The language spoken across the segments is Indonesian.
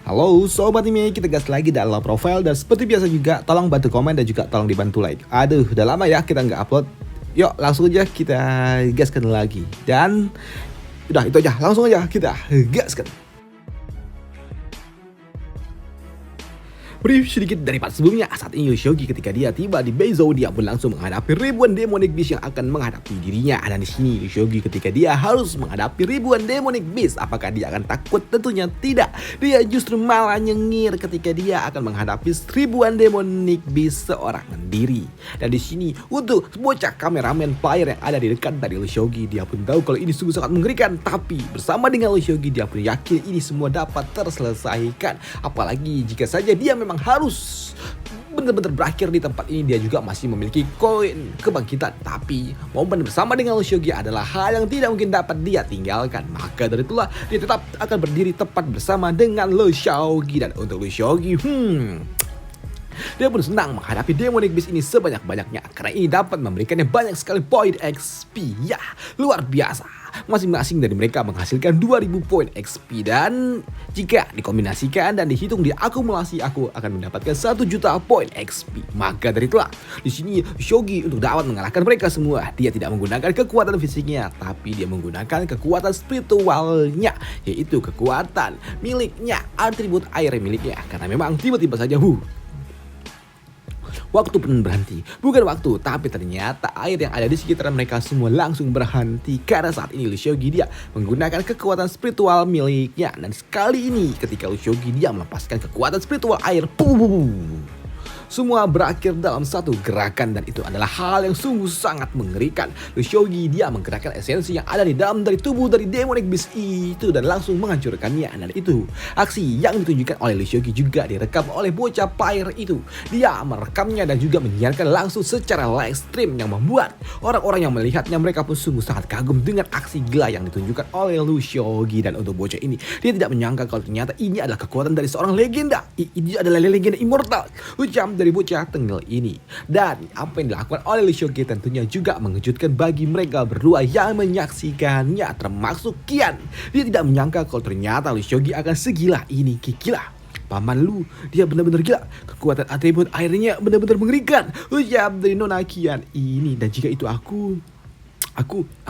Halo Sobat Anime, kita gas lagi dalam profile. Dan seperti biasa juga, tolong bantu komen dan juga tolong dibantu like. Aduh, udah lama ya kita nggak upload. Yuk langsung aja kita gaskan lagi. Dan udah itu aja, langsung aja kita gaskan. Brief sedikit dari part sebelumnya. Saat ini Yoshogi ketika dia tiba di Beizo, dia pun langsung menghadapi ribuan demonic beast yang akan menghadapi dirinya. Dan di sini Yoshogi ketika dia harus menghadapi ribuan demonic beast, apakah dia akan takut? Tentunya tidak. Dia justru malah nyengir ketika dia akan menghadapi ribuan demonic beast seorang diri. Dan di sini untuk bocah kameramen player yang ada di dekat dari Yoshogi, dia pun tahu kalau ini sungguh sangat mengerikan. Tapi bersama dengan Yoshogi, dia pun yakin ini semua dapat terselesaikan. Apalagi jika saja dia memang harus benar-benar berakhir di tempat ini, dia juga masih memiliki koin kebangkitan. Tapi momen bersama dengan Yoshogi adalah hal yang tidak mungkin dapat dia tinggalkan. Maka dari itulah dia tetap akan berdiri tepat bersama dengan Yoshogi. Dan untuk Yoshogi, dia pun senang menghadapi demonic beast ini sebanyak-banyaknya, karena ini dapat memberikannya banyak sekali poin XP. Ya, luar biasa. Masing-masing dari mereka menghasilkan 2000 poin XP, dan jika dikombinasikan dan dihitung di akumulasi, aku akan mendapatkan 1 juta poin XP. Maka dari itulah di sini Shogi untuk dapat mengalahkan mereka semua, dia tidak menggunakan kekuatan fisiknya, tapi dia menggunakan kekuatan spiritualnya, yaitu kekuatan miliknya, atribut air miliknya. Karena memang tiba-tiba saja waktu pun berhenti. Bukan waktu, tapi ternyata air yang ada di sekitaran mereka semua langsung berhenti. Karena saat ini Yoshogi dia menggunakan kekuatan spiritual miliknya. Dan sekali ini ketika Yoshogi dia melepaskan kekuatan spiritual air, semua berakhir dalam satu gerakan, dan itu adalah hal yang sungguh sangat mengerikan. Yoshogi dia menggerakkan esensi yang ada di dalam dari tubuh dari demonic beast itu dan langsung menghancurkannya. Dan itu aksi yang ditunjukkan oleh Yoshogi juga direkam oleh bocah player itu. Dia merekamnya dan juga menyiarkan langsung secara live stream yang membuat orang-orang yang melihatnya mereka pun sungguh sangat kagum dengan aksi gila yang ditunjukkan oleh Yoshogi. Dan untuk bocah ini, dia tidak menyangka kalau ternyata ini adalah kekuatan dari seorang legenda. Ini adalah legenda immortal, ucap dari bocah tengil ini. Dan apa yang dilakukan oleh Yoshogi tentunya juga mengejutkan bagi mereka berdua yang menyaksikannya, termasuk Kian. Dia tidak menyangka kalau ternyata Yoshogi akan segila ini. Gila, paman lu, dia benar-benar gila. Kekuatan atribut airnya benar-benar mengerikan, ucap dari Nona Kian ini. Dan jika itu aku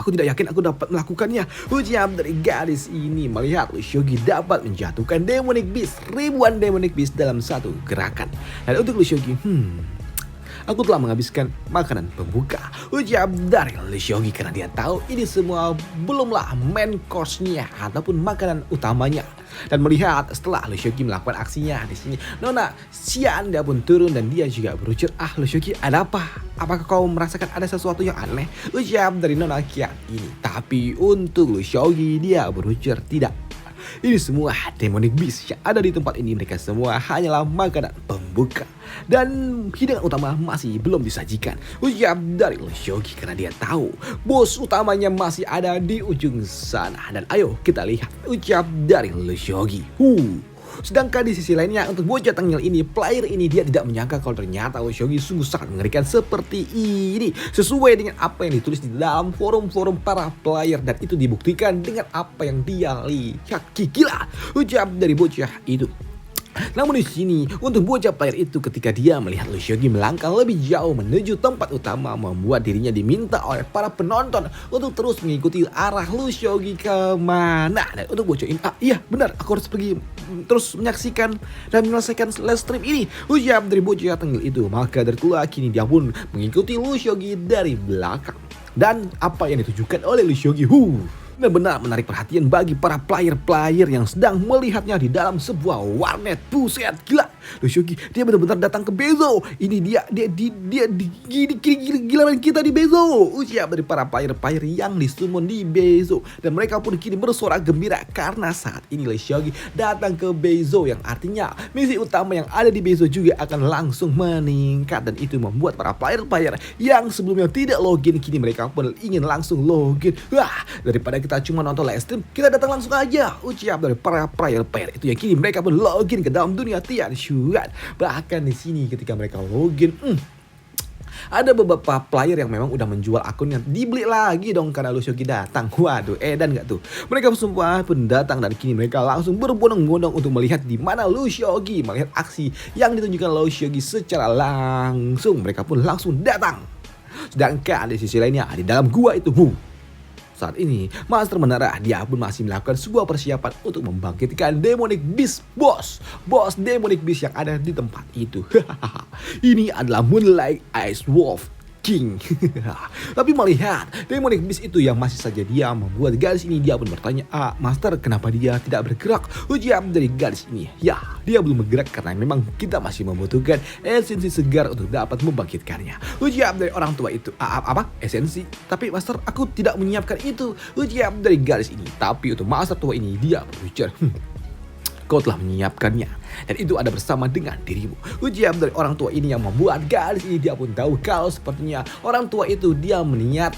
tidak yakin aku dapat melakukannya, ucap dari gadis ini melihat Yoshogi dapat menjatuhkan demonic beast, ribuan demonic beast dalam satu gerakan. Dan untuk Yoshogi, aku telah menghabiskan makanan pembuka, ucap dari Yoshogi, karena dia tahu ini semua belumlah main course-nya ataupun makanan utamanya. Dan melihat setelah Yoshogi melakukan aksinya di sini, Nona Xian dia pun turun dan dia juga berucap, Yoshogi, ada apa? Apakah kau merasakan ada sesuatu yang aneh? Ucap dari Nona Xian ini. Tapi untuk Yoshogi dia berucap tidak. Ini semua demonic beast yang ada di tempat ini, mereka semua hanyalah makanan pembuka. Dan hidangan utama masih belum disajikan, ucap dari Yoshogi, karena dia tahu bos utamanya masih ada di ujung sana. Dan ayo kita lihat, ucap dari Yoshogi. Sedangkan di sisi lainnya untuk bocah tengil ini, player ini dia tidak menyangka kalau ternyata Yoshogi sungguh sangat mengerikan seperti ini, sesuai dengan apa yang ditulis di dalam forum-forum para player, dan itu dibuktikan dengan apa yang dia lihat. Gila, ucap dari bocah itu. Namun di sini untuk bocah player itu ketika dia melihat Yoshogi melangkah lebih jauh menuju tempat utama, membuat dirinya diminta oleh para penonton untuk terus mengikuti arah Yoshogi kemana. Dan untuk bocah ini, iya benar, aku harus pergi terus menyaksikan dan menyelesaikan live stream ini, ucap dari bocah tengil itu. Maka dari itulah kini dia pun mengikuti Yoshogi dari belakang. Dan apa yang ditujukan oleh Yoshogi benar-benar menarik perhatian bagi para player-player yang sedang melihatnya di dalam sebuah warnet. Buset, gila. Yoshogi dia benar-benar datang ke Beizo. Ini dia gila kita di Beizo, ucap dari para player-player yang disummon di Beizo. Dan mereka pun kini bersorak gembira karena saat ini Yoshogi datang ke Beizo, yang artinya misi utama yang ada di Beizo juga akan langsung meningkat. Dan itu membuat para player-player yang sebelumnya tidak login, kini mereka pun ingin langsung login. Daripada kita cuma nonton live stream, kita datang langsung aja, ucap dari para player-player itu yang kini mereka pun login ke dalam dunia Tian Shuan. Bahkan di sini ketika mereka login, Ada beberapa player yang memang udah menjual akunnya, dibeli lagi dong karena Lee Seok-gi datang. Waduh, edan nggak tuh? Mereka semua pun datang dan kini mereka langsung berbondong-bondong untuk melihat di mana Lee Seok-gi, melihat aksi yang ditunjukkan Lee Seok-gi secara langsung. Mereka pun langsung datang. Sedangkan di sisi lainnya di dalam gua itu, saat ini, Master Menara dia pun masih melakukan sebuah persiapan untuk membangkitkan Demonic Beast Boss Demonic Beast yang ada di tempat itu. Ini adalah Moonlight Ice Wolf King. Tapi melihat Demonic Beast itu yang masih saja dia membuat gadis ini, dia pun bertanya, Master, kenapa dia tidak bergerak? Ujian dari gadis ini, ya dia belum bergerak karena memang kita masih membutuhkan esensi segar untuk dapat membangkitkannya. Ujian dari orang tua itu, apa? Esensi? Tapi Master, aku tidak menyiapkan itu. Ujian dari gadis ini, tapi untuk Master tua ini dia berbicara, kau telah menyiapkannya, dan itu ada bersama dengan dirimu. Ujian dari orang tua ini yang membuat gadis ini dia pun tahu kalau sepertinya orang tua itu dia berniat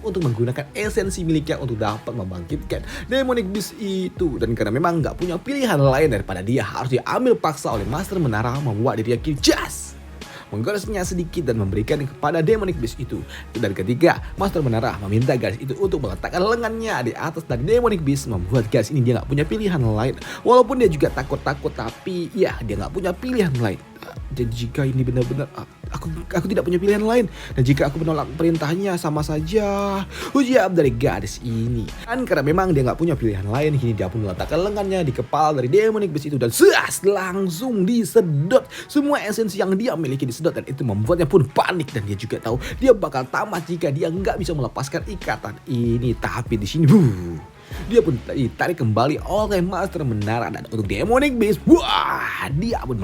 untuk menggunakan esensi miliknya untuk dapat membangkitkan Demonic Beast itu. Dan karena memang nggak punya pilihan lain daripada dia harus diambil paksa oleh Master Menara, membuat dirinya just menggoresnya sedikit dan memberikan kepada Demonic Beast itu. Dan ketika Master Menara meminta gadis itu untuk meletakkan lengannya di atas dari Demonic Beast, membuat gadis ini dia nggak punya pilihan lain. Walaupun dia juga takut-takut, tapi ya dia nggak punya pilihan lain. Jadi jika ini benar-benar aku tidak punya pilihan lain, dan jika aku menolak perintahnya sama saja. Ujian dari gadis ini, dan karena memang dia nggak punya pilihan lain, kini dia pun meletakkan lengannya di kepala dari Demonic Beast itu, dan langsung disedot semua esensi yang dia miliki disedot, dan itu membuatnya pun panik, dan dia juga tahu dia bakal tamat jika dia nggak bisa melepaskan ikatan ini. Tapi di sini dia pun ditarik kembali oleh Master Menara, dan untuk Demonic Beast, dia pun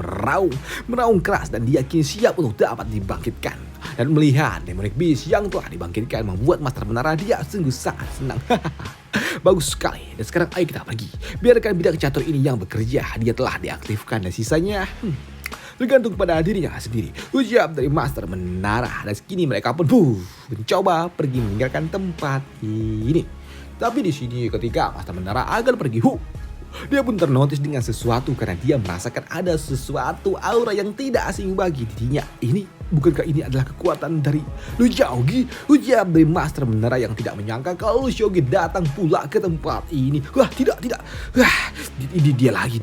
meraung keras, dan dia kini siap untuk dapat dibangkitkan. Dan melihat Demonic Beast yang telah dibangkitkan membuat Master Menara dia sungguh sangat senang. Bagus sekali. Dan sekarang ayo kita pergi. Biarkan bidang catur ini yang bekerja, dia telah diaktifkan, dan sisanya tergantung pada dirinya sendiri. Ujian dari Master Menara, dan kini mereka pun mencoba pergi meninggalkan tempat ini. Tapi di sini ketika Master Menara akan pergi, dia pun ternotis dengan sesuatu karena dia merasakan ada sesuatu aura yang tidak asing bagi dirinya. Bukankah ini adalah kekuatan dari Lee Seok-gi? Ujian dari Master Menara yang tidak menyangka kalau Lee Seok-gi datang pula ke tempat ini. Tidak. Ini dia lagi.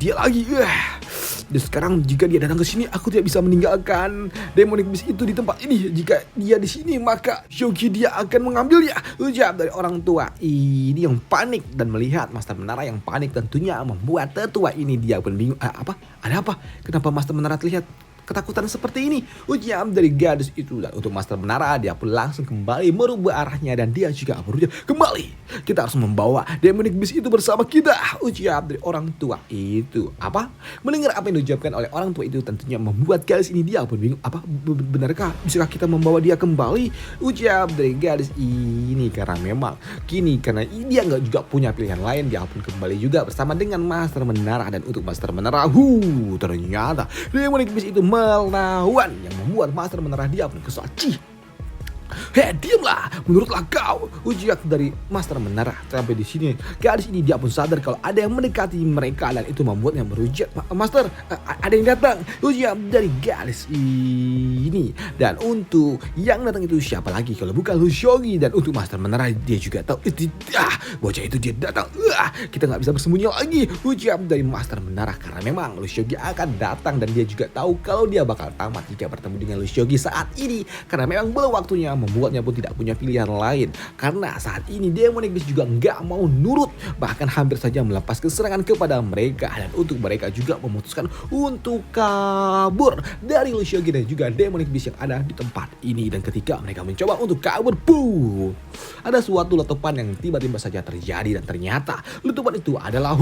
Dan sekarang jika dia datang ke sini, aku tidak bisa meninggalkan Demonic Beast itu di tempat ini. Jika dia di sini, maka Seok-gi dia akan mengambilnya. Ujian dari orang tua ini yang panik, dan melihat Master Menara yang panik tentunya membuat tetua ini dia pun bingung. Ada apa? Kenapa Master Menara terlihat ketakutan seperti ini? Ujian dari gadis itu. Dan untuk Master Menara dia pun langsung kembali merubah arahnya, dan dia juga berujar kembali. Kita harus membawa Demonic Beast itu bersama kita. Ujian dari orang tua itu. Mendengar apa yang diucapkan oleh orang tua itu tentunya membuat gadis ini dia pun bingung. Benarkah bisakah kita membawa dia kembali? Ujian dari gadis ini karena memang kini karena dia nggak juga punya pilihan lain, dia pun kembali juga bersama dengan Master Menara. Dan untuk Master Menara, ternyata Demonic Beast itu melawan, yang membuat Master Menara dia pun kesal. Diamlah, menurutlah kau. Ujian dari Master Menara. Sampai di sini gadis ini dia pun sadar kalau ada yang mendekati mereka, dan itu membuatnya berujar, Master, ada yang datang. Ujian dari gadis ini. Dan untuk yang datang itu siapa lagi kalau bukan Lee Seok-gi. Dan untuk Master Menara dia juga tahu bocah itu dia datang. Kita nggak bisa bersembunyi lagi. Ujian dari Master Menara karena memang Lee Seok-gi akan datang, dan dia juga tahu kalau dia bakal tamat jika bertemu dengan Lee Seok-gi saat ini, karena memang belum waktunya. Membuatnya pun tidak punya pilihan lain, karena saat ini Demonic Beast juga nggak mau nurut, bahkan hampir saja melepaskan serangan kepada mereka. Dan untuk mereka juga memutuskan untuk kabur dari Lee Seok-gi dan juga Demonic Beast yang ada di tempat ini. Dan ketika mereka mencoba untuk kabur, ada suatu letupan yang tiba-tiba saja terjadi, dan ternyata letupan itu adalah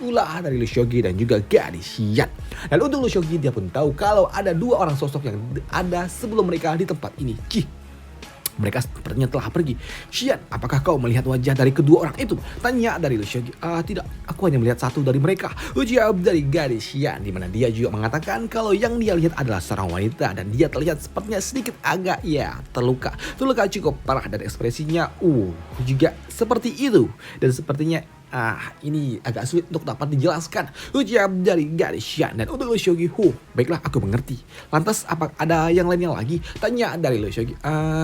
ulah dari Lee Seok-gi dan juga gadis Xian. Dan untuk Lee Seok-gi dia pun tahu kalau ada dua orang sosok yang ada sebelum mereka di tempat ini. Mereka sepertinya telah pergi. Xian, apakah kau melihat wajah dari kedua orang itu? Tanya dari Lee Seok-gi. Tidak, aku hanya melihat satu dari mereka. Jawab dari gadis Xian, di mana dia juga mengatakan kalau yang dia lihat adalah seorang wanita, dan dia terlihat sepertinya sedikit agak terluka cukup parah, dan ekspresinya juga seperti itu. Dan sepertinya Ini agak sulit untuk dapat dijelaskan, ujar dari gadis Xian. Dan untuk Lu Xiaogi, baiklah aku mengerti. Lantas apa ada yang lainnya lagi? Tanya dari Lu Xiaogi.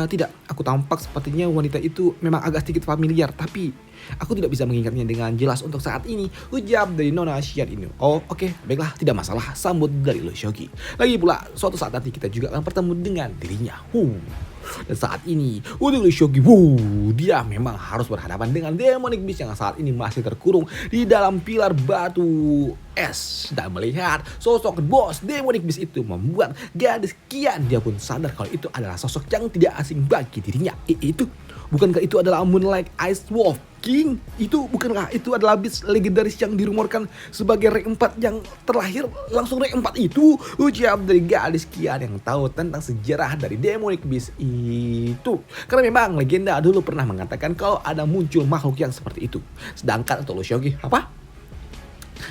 Tidak, aku tampak sepertinya wanita itu memang agak sedikit familiar, tapi aku tidak bisa mengingatnya dengan jelas untuk saat ini, ujar dari Nona Xian ini. Oh oke, baiklah, tidak masalah, sambut dari Lu Xiaogi. Lagi pula, suatu saat nanti kita juga akan bertemu dengan dirinya. Dan saat ini, untuk Lu Xiaogi, dia memang harus berhadapan dengan Demonic Beast yang saat ini masih terkurung di dalam pilar batu es. Dan melihat sosok bos Demonic Beast itu membuat gadis Qian, dia pun sadar kalau itu adalah sosok yang tidak asing bagi dirinya. Bukankah itu adalah Moonlight Ice Wolf King? Bukankah itu adalah beast legendaris yang dirumorkan sebagai rank 4 yang terlahir langsung rank 4 itu? Ucap dari gadis Qian yang tahu tentang sejarah dari Demonic Beast itu. Karena memang legenda dulu pernah mengatakan kalau ada muncul makhluk yang seperti itu. Sedangkan untuk Lu Xiaogi,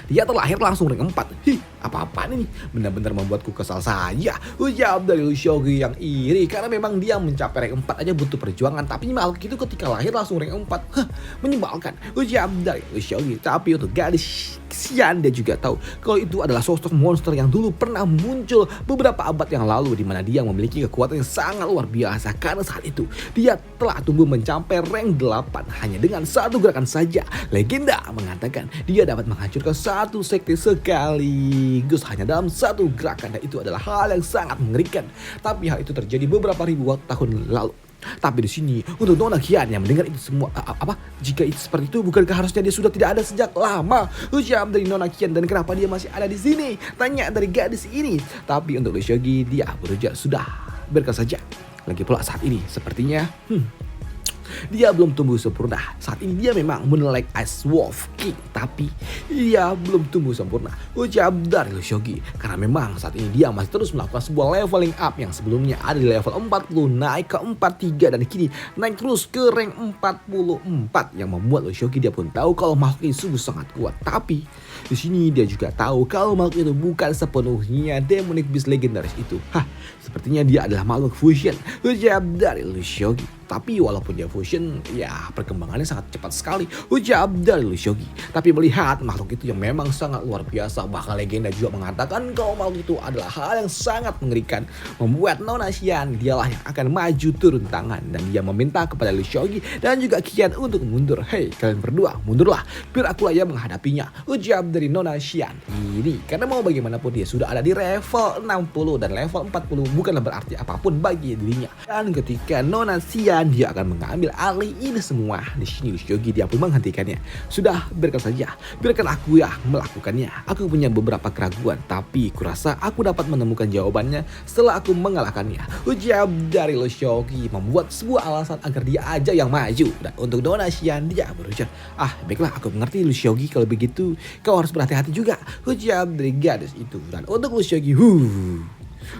dia terlahir langsung rank 4. Apa-apaan ini? Benar-benar membuatku kesal saja. Ucap dari Lu Xiaogi yang iri. Karena memang dia mencapai rank 4 aja butuh perjuangan. Tapi makhluk itu ketika lahir langsung rank 4. Menyebalkan. Ucap dari Lu Xiaogi. Tapi untuk gadis Xian, dia juga tahu kalau itu adalah sosok monster yang dulu pernah muncul beberapa abad yang lalu, di mana dia memiliki kekuatan yang sangat luar biasa. Karena saat itu dia telah tumbuh mencapai rank 8 hanya dengan satu gerakan saja. Legenda mengatakan dia dapat menghancurkan satu sekte sekaligus hanya dalam satu gerakan, dan itu adalah hal yang sangat mengerikan. Tapi hal itu terjadi beberapa ribu tahun lalu. Tapi di sini untuk Nona Qian yang mendengar itu semua, jika itu seperti itu, bukankah harusnya dia sudah tidak ada sejak lama? Ucap dari Nona Qian. Dan kenapa dia masih ada di sini? Tanya dari gadis ini. Tapi untuk Lu Xiaogi, dia berujar sudah, biarkan saja. Lagi pula saat ini sepertinya dia belum tumbuh sempurna. Saat ini dia memang Moonlight Ice Wolf King, tapi dia belum tumbuh sempurna, ucap dari Lu Xiaogi. Karena memang saat ini dia masih terus melakukan sebuah leveling up yang sebelumnya ada di level 40 naik ke 43 dan kini naik terus ke rank 44, yang membuat Lu Xiaogi dia pun tahu kalau makhluk ini sungguh sangat kuat. Tapi di sini dia juga tahu kalau makhluk itu bukan sepenuhnya Demonic Beast legendaris itu. Sepertinya dia adalah makhluk fusion, ucap dari Lu Xiaogi. Tapi walaupun dia fusion, ya perkembangannya sangat cepat sekali, ucap dari Lu Xiaogi. Tapi melihat makhluk itu yang memang sangat luar biasa, bahkan legenda juga mengatakan kalau makhluk itu adalah hal yang sangat mengerikan, membuat Nona Xian dialah yang akan maju turun tangan. Dan dia meminta kepada Lu Xiaogi dan juga Qian untuk mundur. Hei kalian berdua, mundurlah, biar akulah yang menghadapinya, ucap dari Nona Xian ini. Karena mau bagaimanapun dia sudah ada di level 60 dan level 40 bukanlah berarti apapun bagi dirinya. Dan ketika Nona Xian dia akan mengambil alih ini semua, di sini Lu Xiaogi dia pun menghentikannya. Sudah, biarkan saja, biarkan aku yang melakukannya. Aku punya beberapa keraguan, tapi kurasa aku dapat menemukan jawabannya setelah aku mengalahkannya, ucap dari Lu Xiaogi, membuat sebuah alasan agar dia aja yang maju. Dan untuk Nona Xian dia berujar, baiklah aku mengerti Lu Xiaogi, kalau begitu kau harus berhati-hati juga, ucap dari gadis itu. Dan untuk Lu Xiaogi,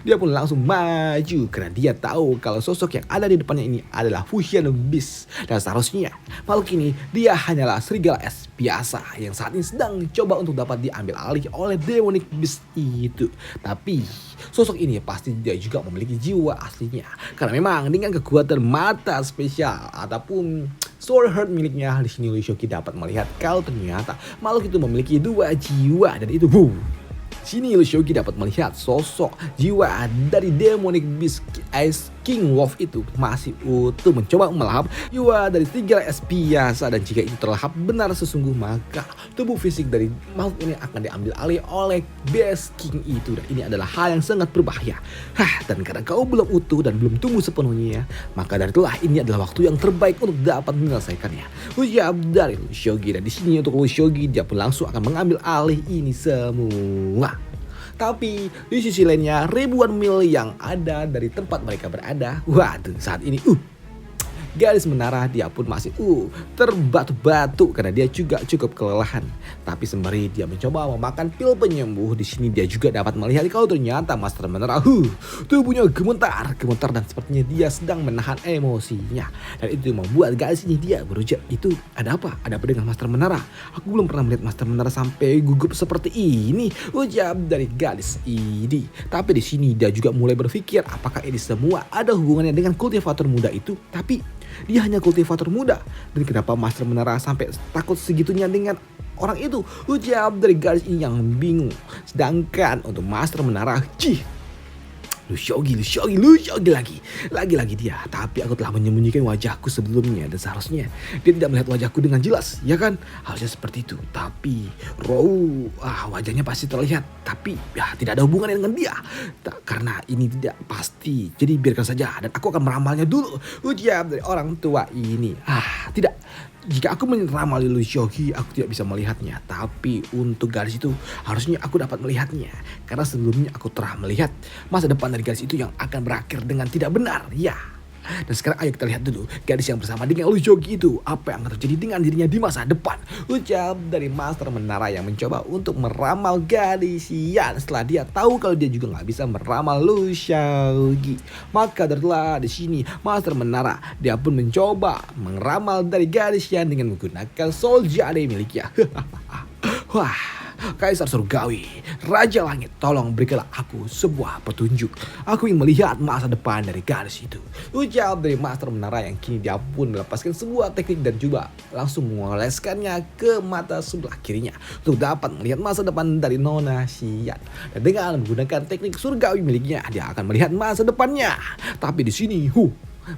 dia pun langsung maju karena dia tahu kalau sosok yang ada di depannya ini adalah Fusion Beast. Dan seharusnya makhluk ini dia hanyalah serigala es biasa yang saat ini sedang coba untuk dapat diambil alih oleh Demonic Beast itu. Tapi sosok ini pasti dia juga memiliki jiwa aslinya, karena memang dengan kekuatan mata spesial ataupun Sword Heart miliknya, di sini Lu Xiaogi dapat melihat kalau ternyata makhluk itu memiliki dua jiwa. Dan itu sini Lu Xiaogi dapat melihat sosok jiwa dari Demonic Beast Ice King Wolf itu masih utuh, mencoba melahap jiwa dari serigala es biasa. Dan jika itu terlahap benar sesungguh, maka tubuh fisik dari makhluk ini akan diambil alih oleh Beast King itu. Dan ini adalah hal yang sangat berbahaya. Dan karena kau belum utuh dan belum tumbuh sepenuhnya, maka dari itulah ini adalah waktu yang terbaik untuk dapat menyelesaikannya, ucap dari Lu Xiaogi. Dan di sini untuk Lu Xiaogi dia pun langsung akan mengambil alih ini semua. Tapi di sisi lainnya ribuan mil yang ada dari tempat mereka berada, saat ini gadis menara dia pun masih terbatu-batu karena dia juga cukup kelelahan. Tapi sembari dia mencoba memakan pil penyembuh, di sini dia juga dapat melihat kalau ternyata Master Menara tubuhnya gemetar dan sepertinya dia sedang menahan emosinya. Dan itu membuat gadis ini dia berujar, itu ada apa? Ada apa dengan Master Menara? Aku belum pernah melihat Master Menara sampai gugup seperti ini, ucap dari gadis ini. Tapi di sini dia juga mulai berpikir apakah ini semua ada hubungannya dengan kultivator muda itu. Tapi Dia hanya kultivator muda. Dan kenapa Master Menara sampai takut segitunya dengan orang itu? Ujar dari gadis ini yang bingung. Sedangkan untuk Master Menara, Lu Shogi lagi. Lagi-lagi dia. Tapi aku telah menyembunyikan wajahku sebelumnya. Dan seharusnya dia tidak melihat wajahku dengan jelas. Ya kan? Harusnya seperti itu. Tapi Rou, wajahnya pasti terlihat. Tapi ya tidak ada hubungannya dengan dia. Karena ini tidak pasti. Jadi biarkan saja. Dan aku akan meramalnya dulu. Ujar dari orang tua ini. Tidak. Jika aku meramal Lu Shogi, aku tidak bisa melihatnya. Tapi untuk garis itu harusnya aku dapat melihatnya. Karena sebelumnya aku telah melihat masa depan dari garis itu yang akan berakhir dengan tidak benar. Ya. Dan sekarang ayo kita lihat dulu gadis yang bersama dengan Lu Shogi itu. Apa yang akan terjadi dengan dirinya di masa depan. Ucap dari Master Menara yang mencoba untuk meramal gadis Yan. Setelah dia tahu kalau dia juga gak bisa meramal Lu Shogi. Maka darilah di sini Master Menara dia pun mencoba meramal dari gadis Yan dengan menggunakan Soul Jade miliknya. Wah. Kaisar Surgawi, Raja Langit, tolong berikanlah aku sebuah petunjuk. Aku ingin melihat masa depan dari gadis itu. Ucap dari Master Menara yang kini dia pun melepaskan sebuah teknik dan juga langsung mengoleskannya ke mata sebelah kirinya untuk dapat melihat masa depan dari Nona Xian. Dan dengan menggunakan teknik surgawi miliknya, dia akan melihat masa depannya. Tapi di sini,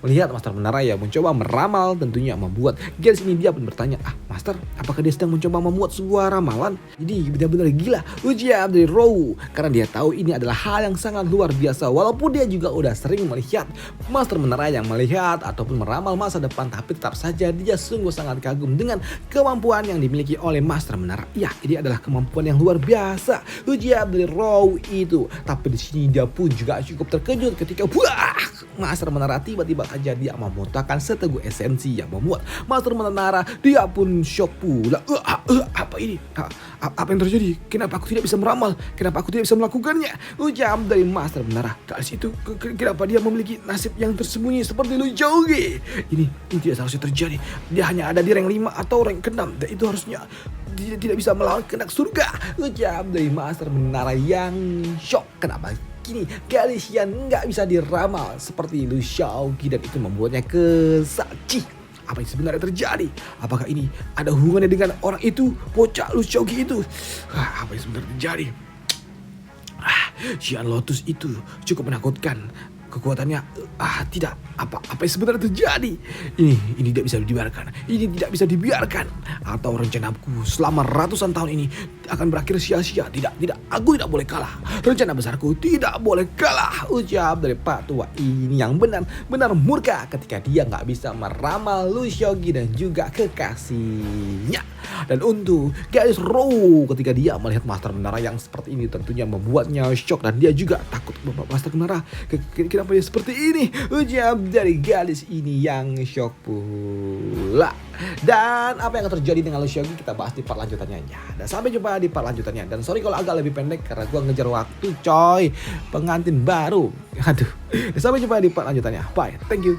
melihat Master Menara yang mencoba meramal tentunya membuat gadis ini dia pun bertanya, Master, apakah dia sedang mencoba membuat sebuah ramalan? Jadi benar-benar gila, ujar dari Rou. Karena dia tahu ini adalah hal yang sangat luar biasa. Walaupun dia juga udah sering melihat Master Menara yang melihat ataupun meramal masa depan. Tapi tetap saja dia sungguh sangat kagum dengan kemampuan yang dimiliki oleh Master Menara. Ya, ini adalah kemampuan yang luar biasa, ujar dari Rou itu. Tapi di sini dia pun juga cukup terkejut ketika Master Menara tiba-tiba saja dia memuntahkan seteguk esensi yang membuat Master Menara dia pun shock pula. Apa ini? Apa yang terjadi? Kenapa aku tidak bisa meramal? Kenapa aku tidak bisa melakukannya? Ucap dari Master Menara. Gadis itu kenapa dia memiliki nasib yang tersembunyi seperti Lu Shogi? Ini tidak seharusnya terjadi. Dia hanya ada di rank 5 atau rank 6 dan itu harusnya dia tidak bisa melawan kehendak surga. Ucap dari Master Menara yang shock. Kenapa kini gadis yang nggak bisa diramal seperti Lu Shogi dan itu membuatnya kesal. Apa yang sebenarnya terjadi? Apakah ini ada hubungannya dengan orang itu, bocah Lu Shogi itu? Apa yang sebenarnya terjadi? Xian Lotus itu cukup menakutkan. Kekuatannya tidak apa yang sebenarnya terjadi. Ini tidak bisa dibiarkan. Ini tidak bisa dibiarkan. Atau rencanaku selama ratusan tahun ini akan berakhir sia-sia. Tidak, aku tidak boleh kalah. Rencana besarku tidak boleh kalah. Ucap dari Pak Tua ini yang benar-benar murka ketika dia nggak bisa meramal Lu Shogi dan juga kekasihnya. Dan untuk gadis Rou ketika dia melihat Master Menara yang seperti ini tentunya membuatnya shock dan dia juga takut. Master Menara, kenapa dia seperti ini? Ucap dari gadis ini yang shock pula. Dan apa yang terjadi dengan Lu Shogi kita bahas di part lanjutannya ya. Dan sampai jumpa di part lanjutannya. Dan sorry kalau agak lebih pendek karena gue ngejar waktu coy. Pengantin baru. Aduh. Dan sampai jumpa di part lanjutannya. Bye. Thank you.